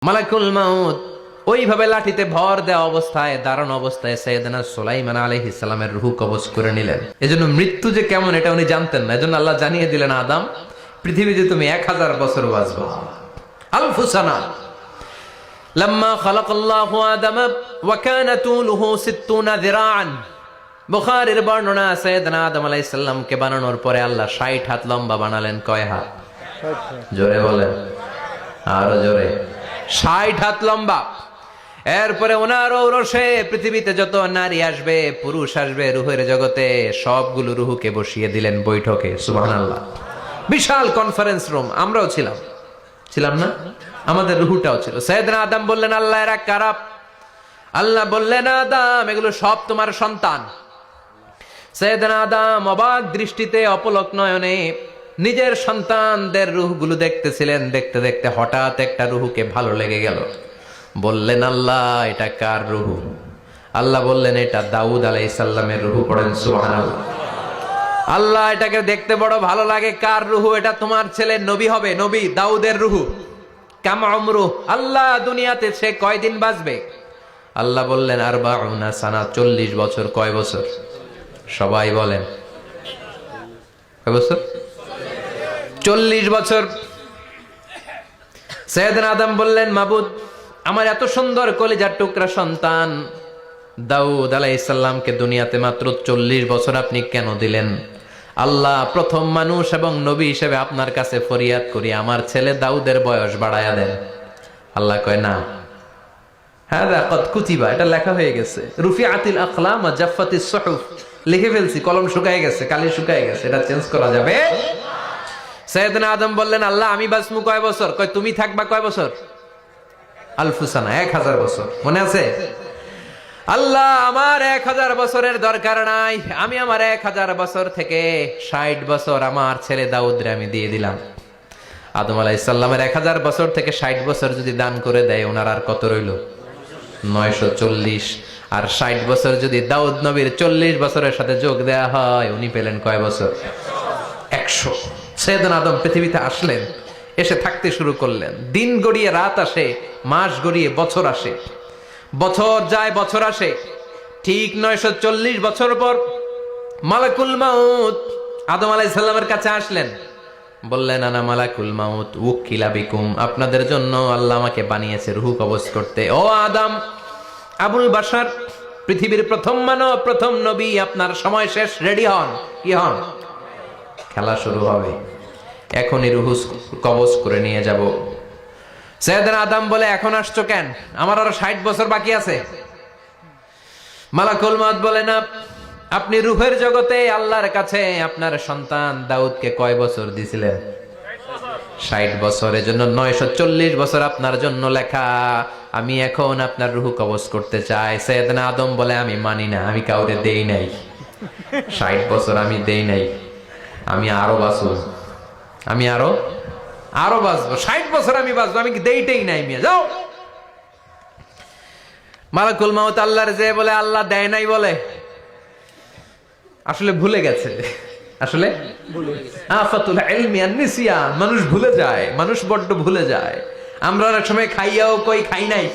মালাকুল মাউত ওইভাবে লাঠিতে ভর দেওয়া অবস্থায় দাঁড়ানো অবস্থায় সাইয়েদনা সুলাইমান আলাইহিস সালামের রূহ কবজ করে নিলেন। এজন্য মৃত্যু যে কেমন এটা উনি জানতেন না, এজন্য আল্লাহ জানিয়ে দিলেন, আদম পৃথিবীতে তুমি 1000 বছর বাঁচবে। আলফু সানা লাম্মা খালাকাল্লাহু আদামা ওয়া কানা তুলুহু 60 যিরাআন। বুখারীর বর্ণনা, সাইয়েদনা আদম আলাইহিস সালামকে বানানোর পরে আল্লাহ 60 হাত লম্বা বানালেন। কয় হাত? জোরে বলেন, আরো জোরে। 60 হাত লম্বা। এরপরে ওনার ঔরসে পৃথিবীতে যত নারী আসবে, পুরুষ আসবে রুহের জগতে, সবগুলো রুহুকে বসিয়ে দিলেন বৈঠকে। সুবহানাল্লাহ। বিশাল কনফারেন্স রুম। আমরাও ছিলাম না? আমাদের রুহুটাও ছিল। সাইয়েদনা আদম বললেন, আল্লাহ এরা কারা? আল্লাহ বললেন, আদম এগুলো সব তোমার সন্তান। সাইয়েদনা আদম অবাক দৃষ্টিতে অপলক নয়নে নিজের সন্তানদের রুহগুলো দেখতেছিলেন। দেখতে দেখতে হঠাৎ একটা রুহুকে ভালো লেগে গেল। বললেন, আল্লাহ এটা কার রুহু? আল্লাহ বললেন, এটা দাউদ আলাইহিস সালামের রুহু। পড়েন সুবহানাল্লাহ। আল্লাহ এটাকে দেখতে বড় ভালো লাগে, কার রুহু? এটা তোমার ছেলে নবী হবে, নবী দাউদের রুহু। কাম উমরু, আল্লাহ দুনিয়াতে সে কয়দিন বাঁচবে? আল্লাহ বললেন, 40 সানা, 40 বছর। কয় বছর? সবাই বলেন, কয় বছর? 40 বছর। সাইয়েদনা আদম বললেন, মাবুদ আমার এত সুন্দর কলিজার টুকরা সন্তান দাউদ আলাইহিস সালামকে দুনিয়াতে মাত্র 40 বছর আপনি কেন দিলেন? আল্লাহ, প্রথম মানুষ এবং নবী হিসেবে আপনার কাছে ফরিয়াদ করি, আমার ছেলে দাউদের বয়স বাড়ায়া দেন। আল্লাহ কয়, না, হাযা ক্বাদ কুতিবা, এটা লেখা হয়ে গেছে। রুফিআতিল আকলাম ওয়া জাফফাতিস সুহুফ, লিখে ফেলছি, কলম শুকায় গেছে, কালি শুকায় গেছে, এটা চেঞ্জ করা যাবে। সাইয়েদনা আদম বললেন, আল্লাহ আমি বাঁচমু কয় বছর? কয় তুমি থাকবা কয় বছর? আলফু সানা, 1000 বছর। মনে আছে? আল্লাহ আমার 1000 বছরের দরকার নাই, আমি আমার 1000 বছর থেকে 60 বছর আমার ছেলে দাউদরে আমি দিয়ে দিলাম। আদম আলাইহিস সালামের 1000 বছর থেকে 60 বছর যদি দান করে দেয়, ওনার আর কত রইল? 940। আর 60 বছর যদি দাউদ নবীর 40 বছরের সাথে যোগ দেয়া হয়, উনি পেলেন কয় বছর? 100। সাইয়েদনা আদম পৃথিবীতে আসলেন, এসে থাকতে শুরু করলেন। দিন গড়িয়ে রাত আসে, মাস গড়িয়ে বছর আসে, বছর যায় বছর আসে। ঠিক 940 বছর পর মালাকুল মাউত আদম আলাইহিস সালামের কাছে আসলেন। বললেন, আনা মালাকুল মাউত উকিলা বিকুম, আপনাদের জন্য আল্লাহ আমাকে বানিয়েছে রূহ কবজ করতে। ও আদম, আবুল বাশার, পৃথিবীর প্রথম মানব, প্রথম নবী, আপনার সময় শেষ, রেডি হন। কি হন? খেলা শুরু হবে, এখনই রূহ কবজ করে নিয়ে যাব। সাইয়েদনা আদম বলে, এখন আসছো কেন? আমার আরো 60 বছর বাকি আছে। মালাকুল মাউত বলে, না, আপনি রূহের জগতে আল্লাহর কাছে আপনার সন্তান দাউদকে কয় বছর দিছিলেন? 60 বছর। এজন্য 940 বছর আপনার জন্য লেখা। আমি এখন আপনার রূহ কবজ করতে চাই। সাইয়েদনা আদম বলে, আমি মানি না, আমি কাউরে দেই নাই। 60 বছর আমি দেই নাই, আমি আরো বাঁচব, আমি আরো বাঁচবো, 60 বছর আমি বাঁচবো, আমি দেইটাই নাই। মিয়া যাও। মালাকুল মাউত আল্লাহর যে বলে, আল্লাহ দেয় নাই বলে, আসলে ভুলে গেছে। আসলে আফাতুল ইলমি আন-নিসিয়ান, মানুষ ভুলে যায়, মানুষ বড্ড ভুলে যায়। আমরা অনেক সময় খাইয়াও কই খাই নাই।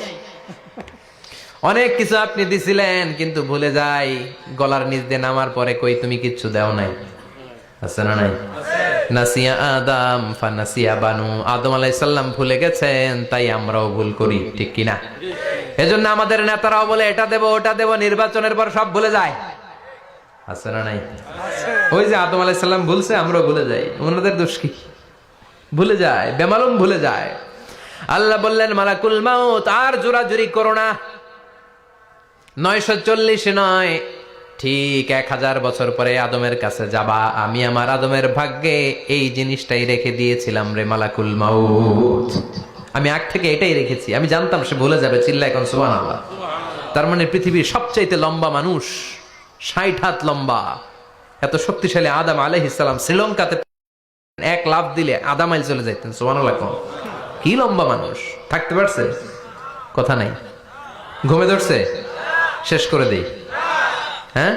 অনেক কিছু আপনি দিছিলেন কিন্তু ভুলে যাই, গলার নিচ দিয়ে নামার পরে কই তুমি কিচ্ছু দাও নাই। আছে না নাই? নাসিয়া আদম ফানাসিয়া বানু, আদম আলাইহিস সালাম ভুলে গেছেন, তাই আমরাও ভুল করি, ঠিক কি না? এজন্য আমাদের নেতারাও বলে এটা দেব ওটা দেব, নির্বাচনের পর সব ভুলে যায়। আছে না নাই? ওই যে আদম আলাইহিস সালাম ভুলছে, আমরাও ভুলে যাই। ওনাদের দোষ কি? ভুলে যায়, বেমালুম ভুলে যায়। আল্লাহ বললেন, মালাকুল মাউত আর জোরাজুরি করো না। 940 নয়, ঠিক 1000 বছর পরে আদমের কাছে যাবা। আমি আমার আদমের ভাগ্যে এই জিনিসটাই রেখে দিয়েছিলাম রে মালাকুল মাউত। আমি আগ থেকে এটাই রেখেছি, আমি জানতাম সে ভুলে যাবে। চিল্লা এখন সুবহানাল্লাহ। তার মানে পৃথিবীর সবচাইতে লম্বা মানুষ, 60 হাত লম্বা, এত শক্তিশালী আদম আলাইহিস সালাম শ্রীলঙ্কাতে এক লাফ দিলে আধা মাইল চলে যাইতেন। সুবহানাল্লাহ। কি লম্বা মানুষ, থাকতে পারছে? কথা নাই। ঘুমে ধরছে? শেষ করে দেই। হ্যাঁ,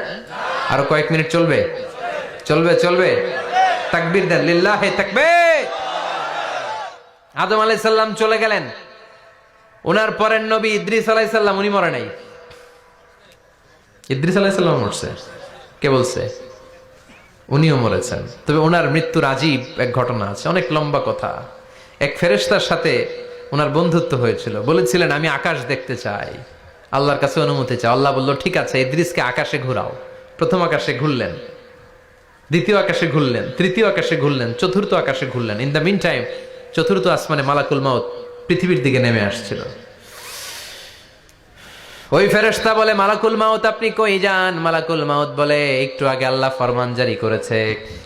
আরো কয়েক মিনিট চলবে? চলবে। তাকবীর দেন, লিল্লাহি তাকবীর। আদম আলাইহিস সালাম চলে গেলেন। ওনার পরের নবী ইদ্রিস আলাইহিস সালাম, উনি মরে নাই। ইদ্রিস আলাইহিস সালাম মরছে, কে বলছে? উনিও মরেছেন। তবে ওনার মৃত্যুর আজীব এক ঘটনা আছে, অনেক লম্বা কথা। এক ফেরেশতার সাথে ওনার বন্ধুত্ব হয়েছিল, বলেছিলেন আমি আকাশ দেখতে চাই, আল্লাহর কাছে অনুমতি চাই। আল্লাহ বলল ঠিক আছে, ইদ্রিসকে আকাশে ঘুরাও। প্রথম আকাশে ঘুরলেন, দ্বিতীয় আকাশে ঘুরলেন, তৃতীয় আকাশে ঘুরলেন, চতুর্থ আকাশে ঘুরলেন। ইন দ্য মিন টাইম চতুর্থ আসমানে মালাকুল মাউত পৃথিবীর দিকে নেমে আসছিল। ওই ফেরেশতা বলে মালাকুল মাউত আপনি কই যান? মালাকুল মাউত বলে একটু আগে আল্লাহ ফরমান জারি করেছে,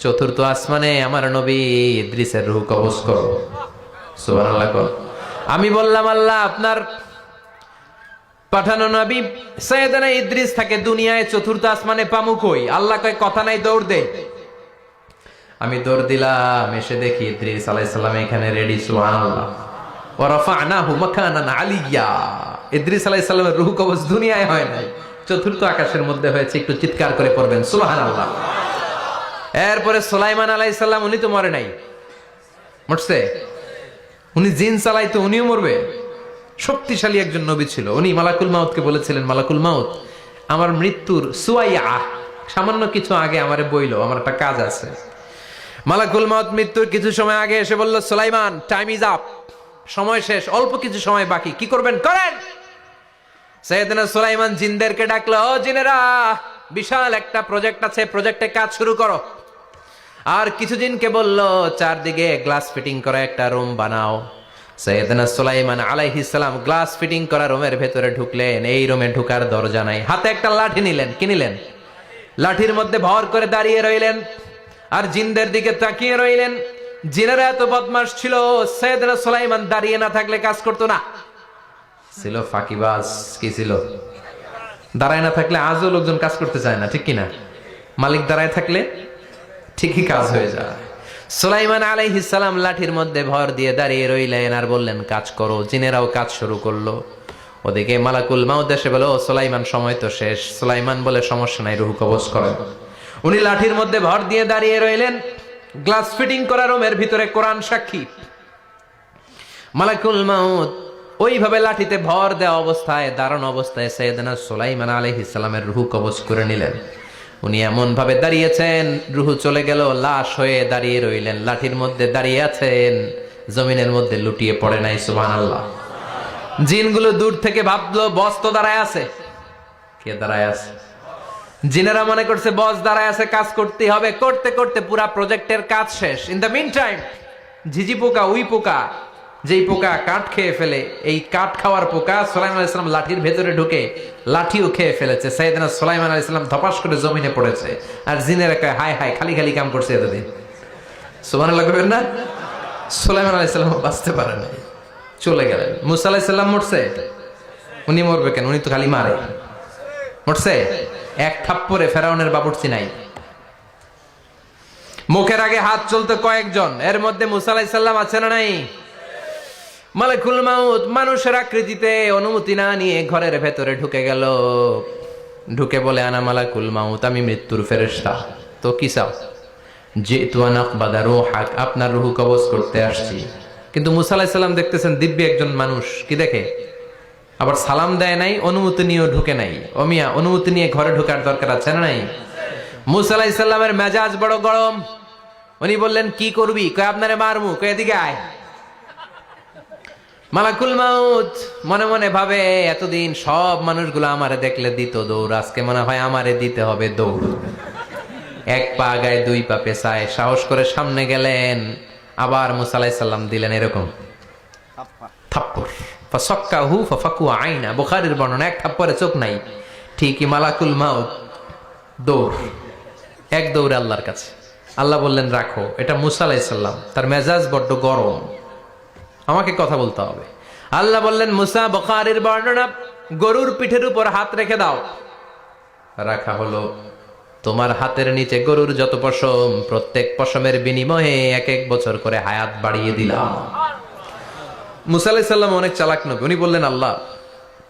চতুর্থ আসমানে আমার নবী ইদ্রিসের রূহ কবজ করো। সুবহানাল্লাহ। আমি বললাম আল্লাহ আপনার পাঠানো নবী সাইয়েদনা ইদ্রিস থাকে দুনিয়ায়, চতুর্থ আসমানে পামু কই? আল্লাহ কয় কথা নাই, দৌড় দে। আমি দৌড় দিলাম, এসে দেখি ইদ্রিস আলাইহিস সালাম এখানে রেডি। সুবহানাল্লাহ। ওয়া রাফা'নাহু মাকানান আলিয়্যা। ইদ্রিস আলাইহিস সালামের রূহ কবজ দুনিয়ায় হয় নাই, চতুর্থ আকাশের মধ্যে হয়েছে। একটু চিৎকার করে পড়বেন সুবহানাল্লাহ। এরপরে সুলাইমান আলাইহিস সালাম, উনি তো মরে নাই, মরছে? উনি জিন চালাইতো, উনিও মরবে? শক্তিশালী একজন নবী ছিল। উনি মালাকুল মাউতকে বলেছিলেন মালাকুল মাউত আমার মৃত্যুর সুয়াইয়া সামান্য কিছু আগে আমারে বইলো, আমার একটা কাজ আছে। মালাকুল মাউত মৃত্যুর কিছু সময় আগে এসে বলল সুলাইমান টাইম ইজ আপ, সময় শেষ, অল্প কিছু সময় বাকি, কি করবেন করেন। সাইয়েদনা সুলাইমান জিনদেরকে ডাকলো, ও জিনেরা, বিশাল একটা প্রজেক্ট আছে, প্রজেক্টে কাজ শুরু করো। আর কিছু জিনকে বলল চারদিকে গ্লাস ফিটিং করা একটা রুম বানাও। সাইয়েদনা সুলাইমান আলাইহিস সালাম গ্লাস ফিটিং করা রুমের ভেতরে ঢুকলেন। এই রুমে ঢুকার দরজা নাই, হাতে একটা লাঠি নিলেন। কি নিলেন? লাঠির মধ্যে ভর করে দাঁড়িয়ে রইলেন আর জিনদের দিকে তাকিয়ে রইলেন। জিনেরা এত বদমাশ ছিল, সাইয়েদনা সুলাইমান দাঁড়িয়ে না থাকলে কাজ করতো না, ছিল ফাঁকিবাজ। কি ছিল? দাঁড়ায় না থাকলে আজও লোকজন কাজ করতে চায় না, ঠিক কিনা? মালিক দাঁড়ায় থাকলে ঠিকই কাজ হয়ে যায়। সুলাইমান আলাইহিস সালাম লাঠির মধ্যে ভর দিয়ে দাঁড়িয়ে রইলেন আর বললেন কাজ করো। জিনেরাও কাজ শুরু করলো। ওদিকে মালাকুল মাউত এসে বলে, ও সুলাইমান সময় তো শেষ। সুলাইমান বলে সমস্যা নাই, রূহ কবজ করেন। উনি লাঠির মধ্যে ভর দিয়ে দাঁড়িয়ে রইলেন। গ্লাস ফিটিং করা রুমের ভিতরে কোরআন সাক্ষী। মালাকুল মাউত ওইভাবে লাঠিতে ভর দেওয়া অবস্থায়, দাঁড়ানো অবস্থায় সাইয়েদনা সুলাইমান আলাইহিস সালামের রূহ কবজ করে নিলেন। উনি এমন ভাবে দাঁড়িয়েছেন, রূহ চলে গেল, লাশ হয়ে দাঁড়িয়ে রইলেন। লাঠির মধ্যে দাঁড়িয়ে আছেন, জমিনের মধ্যে লুটিয়ে পড়ে নাই। সুবহানাল্লাহ। জিনগুলো দূর থেকে ভাবলো বস তো দাঁড়ায় আছে। কে দাঁড়ায় আছে? জিনেরা মনে করছে বস দাঁড়ায় আছে, কাজ করতেই হবে। করতে করতে পুরা প্রজেক্টের কাজ শেষ। ইন দ্য মিন টাইম ঝিঝি পোকা, উই পোকা, যেই পোকা কাঠ খেয়ে ফেলে, এই কাঠ খাওয়ার পোকা সুলাইমান আলাইহিস সালাম লাঠির ভেতরে ঢুকে লাঠিও খেয়ে ফেলেছে। সাইয়েদনা সুলাইমান আলাইহিস সালাম ধপাস করে জমিনে পড়েছে। আর জিনেরা কয় হায় হায়, খালি খালি কাম করছে এতদিন। সুবহানাল্লাহ কইবেন না? সুলাইমান আলাইহিস সালাম বাঁচতে পারে নাই, চলে গেলেন। মুসা আলাইহিস সালাম মরছে? উনি মরবে কেন? উনি তো খালি মারে। মরছে? এক থাপ্পড়ে ফেরাউনের বাবুর্চি নাই। মুখের আগে হাত চলতে কয়েকজন, এর মধ্যে মুসা আলাইহিস সালাম আছে না নাই? মালাকুল মাউত মানুষের আকৃতিতে অনুমতি না নিয়ে ঘরের ভেতরে ঢুকে গেল। ঢুকে বলে আনা মালাকুল মাউত, আমি মৃত্যুর ফেরেশতা। তো কি চাও? জিতু আন আকবাদা রূহাক, আপনার রূহ কবজ করতে আসছি। কিন্তু মুসা আলাইহিস সালাম দেখতেছেন দিব্য একজন মানুষ, কি দেখে? আবার সালাম দেয় নাই, অনুমতি নিয়েও ঢুকে নাই। অমিয়া অনুমতি নিয়ে ঘরে ঢোকার দরকার আছে না নাই? মুসা আলাইহিস সালামের মেজাজ বড় গরম। উনি বললেন কি করবি? কয় আপনারে মারমু। কয় এদিকে আয়। মালাকুল মাউত মনে মনে ভাবে এতদিন সব মানুষগুলো আমারে দেখলে দিত দৌড়, আজকে মনে হয় আমারে দিতে হবে দৌড়। এক পা আগায় দুই পা পেছায়, সাহস করে সামনে গেলেন। আবার মুসা আলাইহিস সালাম দিলেন এরকম থাপ্পড়। ফাসাক্কাহু ফাফাকু আইনা, বুখারীর বর্ণনা, এক থাপ্পড়ে চোখ নাই। ঠিকই মালাকুল মাউত দৌড়, এক দৌড়ে আল্লাহর কাছে। আল্লাহ বললেন রাখো, এটা মুসা আলাইহিস সালাম, তার মেজাজ বড্ড গরম, আমাকে কথা বলতে হবে। আল্লাহ বললেন মুসা, বুখারীর বর্ণনা, গরুর পিঠের উপর হাত রেখে দাও। রাখা হলো। তোমার হাতের নিচে গরুর যত পশম, প্রত্যেক পশমের বিনিময়ে এক এক বছর করে হায়াত বাড়িয়ে দিলাম। মুসা আলাইহিস সালাম অনেক চালাক নবী। উনি বললেন আল্লাহ,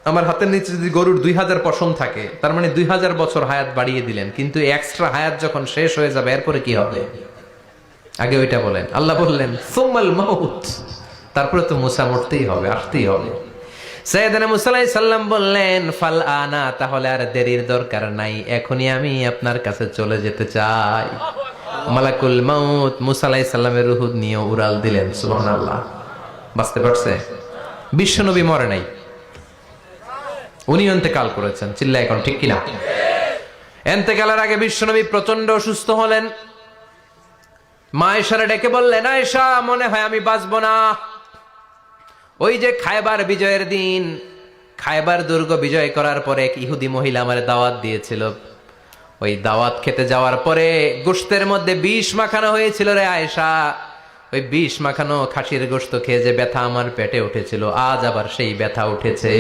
আমার হাতের নিচে যদি গরুর 2000 পশম থাকে, তার মানে 2000 বছর হায়াত বাড়িয়ে দিলেন। কিন্তু এক্সট্রা হায়াত যখন শেষ হয়ে যাবে এরপরে কি হবে? আগে ওইটা বলেন। আল্লাহ বললেন সুম্মাল মাউত, তারপরে তো মুসা মরতেই হবে, আসতেই হবে। সাইয়েদনা মুসা আলাইহিস সালাম বললেন, ফাল আনা, তাহলে আর দেরির দরকার নাই, এখনই আমি আপনার কাছে চলে যেতে চাই। মালাকুল মাউত মুসা আলাইহিস সালামের রূহ নিয়ে উড়াল দিলেন। সুবহানাল্লাহ। বাঁচতে পারছে? বিশ্বনবী মরে নাই, উনি ইন্তেকাল করেছেন। চিল্লা এখন ঠিক কিনা? ইন্তেকালের আগে বিশ্বনবী প্রচন্ড অসুস্থ হলেন। মা আয়েশারে ডেকে বললেন, আয়েশা, মনে হয় আমি বাঁচবো না। ওই যে খায়বার বিজয়ের দিন, খায়বার দুর্গ বিজয় করার পরে এক ইহুদি মহিলা আমার দাওয়াত দিয়েছিল। ওই দাওয়াত খেতে যাওয়ার পরে গোশতের মধ্যে বিষ মাখানো হয়েছিল রে আয়েশা। ওই বিষ মাখানো খাসির গোশত খেয়ে যে ব্যথা আমার পেটে উঠেছিল, আজ আবার সেই ব্যথা উঠেছে।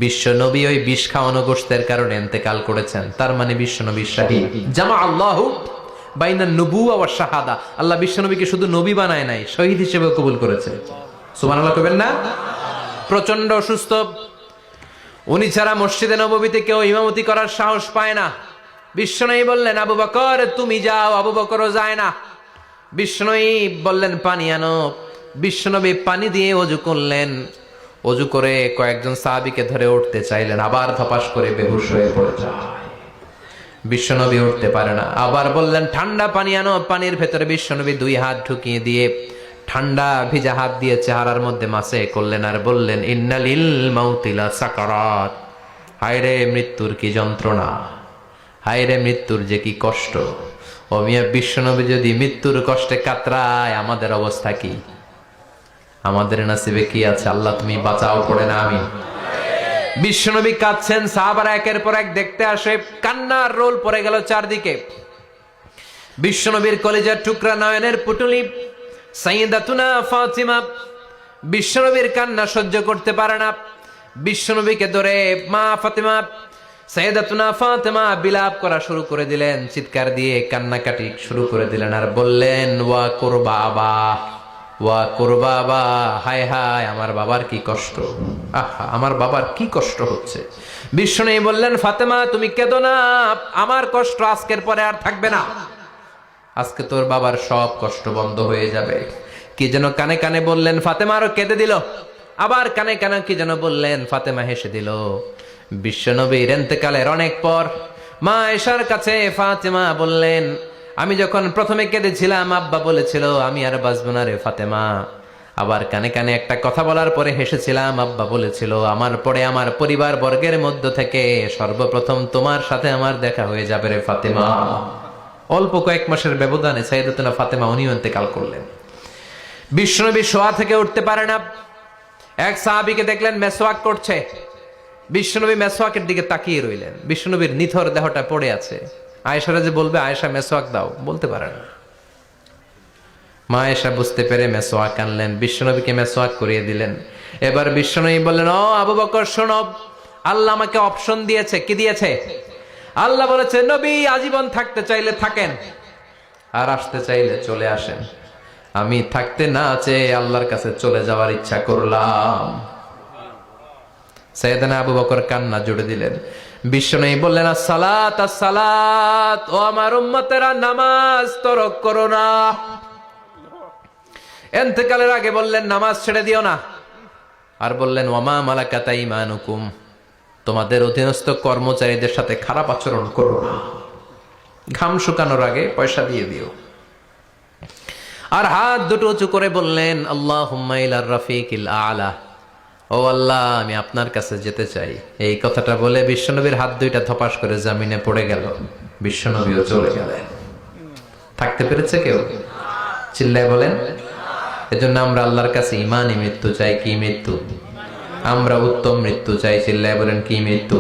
বিশ্ব নবী ওই বিষ খাওয়ানো গোশতের কারণে ইন্তেকাল করেছেন। তার মানে বিশ্ব নবী শাহীদ। জামা আল্লাহু বাইনা নবুওয়া ওয়া শাহাদা। আল্লাহ বিশ্ব নবীকে শুধু নবী বানায় নাই, শহীদ হিসেবে কবুল করেছে। সুবহানাল্লাহ কইবেন না? প্রচন্ড অসুস্থ, উনি ছাড়া মসজিদে নববীতে কেউ ইমামতি করার সাহস পায় না। বিশ্বনবী বললেন, আবু বকর তুমি যাও। আবু বকরও যায় না। বিশ্বনবী বললেন, পানি আনো। বিশ্বনবী পানি দিয়ে ওযু করলেন। ওযু করে কয়েকজন সাহাবীকে ধরে উঠতে চাইলেন, আবার ধপাস করে বেহুশ হয়ে পড়ে যায়। বিশ্বনবী উঠতে পারে না। আবার বললেন, ঠান্ডা পানি আনো। পানির ভেতরে বিশ্বনবী 2 হাত ঢুকিয়ে দিয়ে ঠান্ডা ভিজা হাত দিয়ে চেহারার মধ্যে মাসে করলেন আর বললেন, ইন্নালিল মাউতিলা সাকারাত। হায়রে মৃত্যুর কি যন্ত্রণা, হায়রে মৃত্যুর যে কি কষ্ট। ও মিয়া, বিশ্বনবী যদি মৃত্যুর কষ্টে কাতরায়, আমাদের অবস্থা কি? আমাদের নসিবে কি আছে? আল্লাহ তুমি বাঁচাও, পড়ে না আমি। বিশ্বনবী কাঁদছেন, সাহাবারা একের পর এক দেখতে আসে। কান্নার রোল পড়ে গেল চারদিকে। বিশ্বনবীর কলিজার টুকরা নয়নের পুটুলি সাইয়্যিদাতুনা ফাতিমা বিশ্বনবীর কান্না সহ্য করতে পারে না। বিশ্বনবীকে ধরে মা ফাতিমা, সাইয়্যিদাতুনা ফাতিমা বিলাপ করা শুরু করে দিলেন, চিৎকার দিয়ে কান্নাকাটি শুরু করে দিলেন আর বললেন, ওয়া কুরবাবা, ওয়া কুরবাবা, হায় হায় আমার বাবার কি কষ্ট, আহা আমার বাবার কি কষ্ট হচ্ছে। বিশ্বনবী বললেন, ফাতেমা তুমি কেঁদো না, আমার কষ্ট আজকের পরে আর থাকবে না। আজকে তোর বাবার সব কষ্ট বন্ধ হয়ে যাবে। কি যেন কানে কানে বললেন, ফাতেমা আরো কেঁদে দিল। আবার কানে কানে কি যেন বললেন, ফাতেমা হেসে দিল। বিশ্বনবীর ইন্তেকালের অনেক পর মা আয়েশার কাছে ফাতেমা বললেন, আমি যখন প্রথমে কেঁদেছিলাম আব্বা বলেছিল আমি আর বাঁচব না রে ফাতেমা। আবার কানে কানে একটা কথা বলার পরে হেসেছিলাম, আব্বা বলেছিল আমার পরে আমার পরিবার বর্গের মধ্য থেকে সর্বপ্রথম তোমার সাথে আমার দেখা হয়ে যাবে রে ফাতেমা। অল্প কয়েক মাসের ব্যবধানে সাইয়্যিদাতুনা ফাতেমা উনিও ইন্তেকাল করলেন। বিশ্বনবী শোয়া থেকে উঠতে পারে না। এক সাহাবীকে দেখলেন মেসওয়াক করছে। বিশ্বনবী মেসওয়াকের দিকে তাকিয়ে রইলেন। বিশ্বনবীর নিথর দেহটা পড়ে আছে। আয়েশারা যে বলবে আয়েশা মেসওয়াক দাও, বলতে পারে না। মা আয়েশা বুঝতে পেরে মেসওয়াক আনলেন, বিশ্বনবীকে মেসওয়াক করিয়ে দিলেন। এবার বিশ্বনবী বললেন, ও আবু বকর শোনো, আল্লাহ আমাকে অপশন দিয়েছে। কি দিয়েছে? আল্লাহ বলেছে নবী আজীবন থাকতে চাইলে থাকেন, আর আসতে চাইলে চলে আসেন। আমি থাকতে না চেয়ে আল্লাহর কাছে চলে যাওয়ার ইচ্ছা করলাম। সাইয়েদনা আবু বকর কান্না জুড়ে দিলেন। বিশ্বনবী বললেন, আসসালাত আসসালাত, ও আমার উম্মতেরা নামাজ তরক করো না। ইন্তেকালের আগে বললেন নামাজ ছেড়ে দিও না। আর বললেন, ওয়ামা মালাকাত আইমানুকুম, তোমাদের অধীনস্থ কর্মচারীদের সাথে খারাপ আচরণ করো না। ঘাম শুকানোর আগে পয়সা দিয়ে দিও। আর হাত দুটো উঁচু করে বললেন, আল্লাহুম্মা ইলার রাফিকিল আলা, ও আল্লাহ আমি আপনার কাছে যেতে চাই। এই কথাটা বলে বিশ্বনবীর হাত দুইটা ধপাস করে জামিনে পড়ে গেল। বিশ্বনবীও চলে গেলেন। থাকতে পেরেছে কেউ? চিল্লায় বলেন। এজন্য আমরা আল্লাহর কাছে ইমানি মৃত্যু চাই। কি মৃত্যু? আমরা উত্তম মৃত্যু চাই। চিল্লায় বলেন কি মৃত্যু?